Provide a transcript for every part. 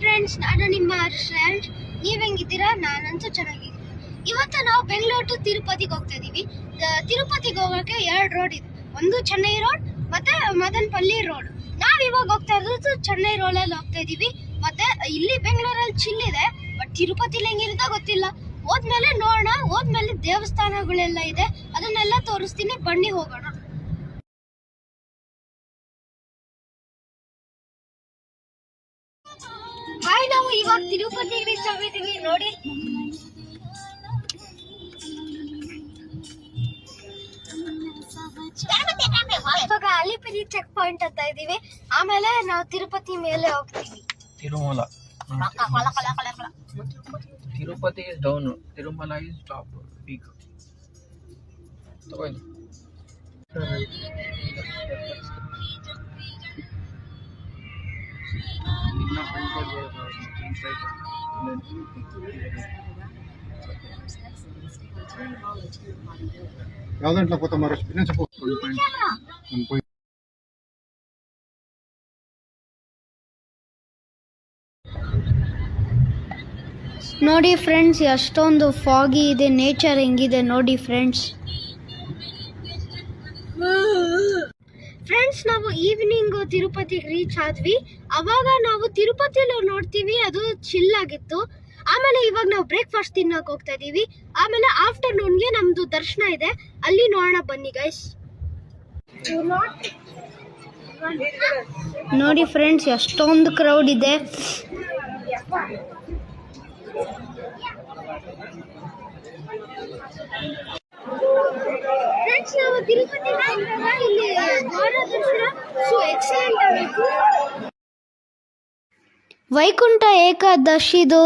Friends, ನಾನು ನಿಮ್ಮ friend. ನೀವ್ ಹೆಂಗಿದ್ದೀರಾ? ನಾನಂತೂ ಚೆನ್ನಾಗಿದ್ದೀನಿ. ಇವತ್ತು ನಾವು ಬೆಂಗಳೂರು ಟು ತಿರುಪತಿಗೆ ಹೋಗ್ತಾ ಇದೀವಿ. ತಿರುಪತಿಗೆ ಹೋಗೋಕೆ 2 ರೋಡ್ ಇದೆ. ಒಂದು ಚೆನ್ನೈ ರೋಡ್ ಮತ್ತೆ ಮದನಪಲ್ಲಿ ರೋಡ್. ನಾವ್ ಇವಾಗ ಹೋಗ್ತಾ ಇರೋದು ಚೆನ್ನೈ ರೋಡ್ ಅಲ್ಲಿ ಹೋಗ್ತಾ ಇದೀವಿ. ಮತ್ತೆ ಇಲ್ಲಿ ಬೆಂಗಳೂರಲ್ಲಿ ಚಿಲ್ ಇದೆ, ಬಟ್ ತಿರುಪತಿಲಿ ಹೆಂಗಿರುತ್ತೋ ಗೊತ್ತಿಲ್ಲ. ಹೋದ್ಮೇಲೆ ನೋಡೋಣ. ಹೋದ್ಮೇಲೆ ದೇವಸ್ಥಾನಗಳೆಲ್ಲ ಇದೆ, ಅದನ್ನೆಲ್ಲ ತೋರಿಸ್ತೀನಿ. ಬನ್ನಿ ಹೋಗೋಣ. ಹಾಯ್, ನಾವು ಇವಾಗ ತಿರುಪತಿಗೆ ರೀಚ್ ಆಗಿದ್ದೀವಿ ನೋಡಿ. ಇವಾಗ ಅಲಿಪಿರಿ ಚೆಕ್ ಪಾಯಿಂಟ್ ಅಂತ ಇದೀವಿ. ಆಮೇಲೆ ನಾವು ತಿರುಪತಿ ಮೇಲೆ ಹೋಗ್ತೀವಿ. Tirumala. Tirupati is down, Tirumala is top peak. ತಗೊಳ್ಳಿ. ಯಾವ್ದಂಟ್ಲ ಗೊತ್ತ ಮಾರಾಷ್ಟ್ರ ಇನ್ನೊಂದು ಸ್ವಲ್ಪ ನೋಡಿ ಫ್ರೆಂಡ್ಸ್, ಎಷ್ಟೊಂದು ಫಾಗಿ ಇದೆ. ನೇಚರ್ ಹೆಂಗಿದೆ ನೋಡಿ ಫ್ರೆಂಡ್ಸ್. ನಾವು ಈವ್ನಿಂಗ್ ತಿರುಪತಿಗೆ ರೀಚ್ ಆದ್ವಿ. ಅವಾಗ ನಾವು ತಿರುಪತಿಯಲ್ಲಿ ನೋಡ್ತೀವಿ, ಅದು ಚಿಲ್ ಆಗಿತ್ತು. ಆಮೇಲೆ ಇವಾಗ ನಾವು ಬ್ರೇಕ್ಫಾಸ್ಟ್ ತಿನ್ನಕ್ ಹೋಗ್ತಾ ಇದೀವಿ. ಆಮೇಲೆ ಆಫ್ಟರ್ನೂನ್ಗೆ ನಮ್ದು ದರ್ಶನ ಇದೆ, ಅಲ್ಲಿ ನೋಡೋಣ ಬನ್ನಿ ಗೈಸ್. ನೋಡಿ ಫ್ರೆಂಡ್ಸ್, ಎಷ್ಟೊಂದು ಕ್ರೌಡ್ ಇದೆ. ಫ್ರೆಂಡ್ಸ್, ನಾವು ತಿರುಪತಿ ಇಲ್ಲಿ ವೈಕುಂಠ ಏಕಾದಶಿದು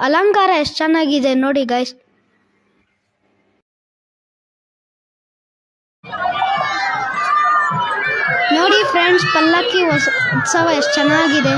ಅಲಂಕಾರ ಎಷ್ಟು ಚೆನ್ನಾಗಿದೆ ನೋಡಿ ಗೈಸ್. ನೋಡಿ ಫ್ರೆಂಡ್ಸ್, ಪಲ್ಲಕ್ಕಿ ಉತ್ಸವ ಎಷ್ಟು ಚೆನ್ನಾಗಿದೆ.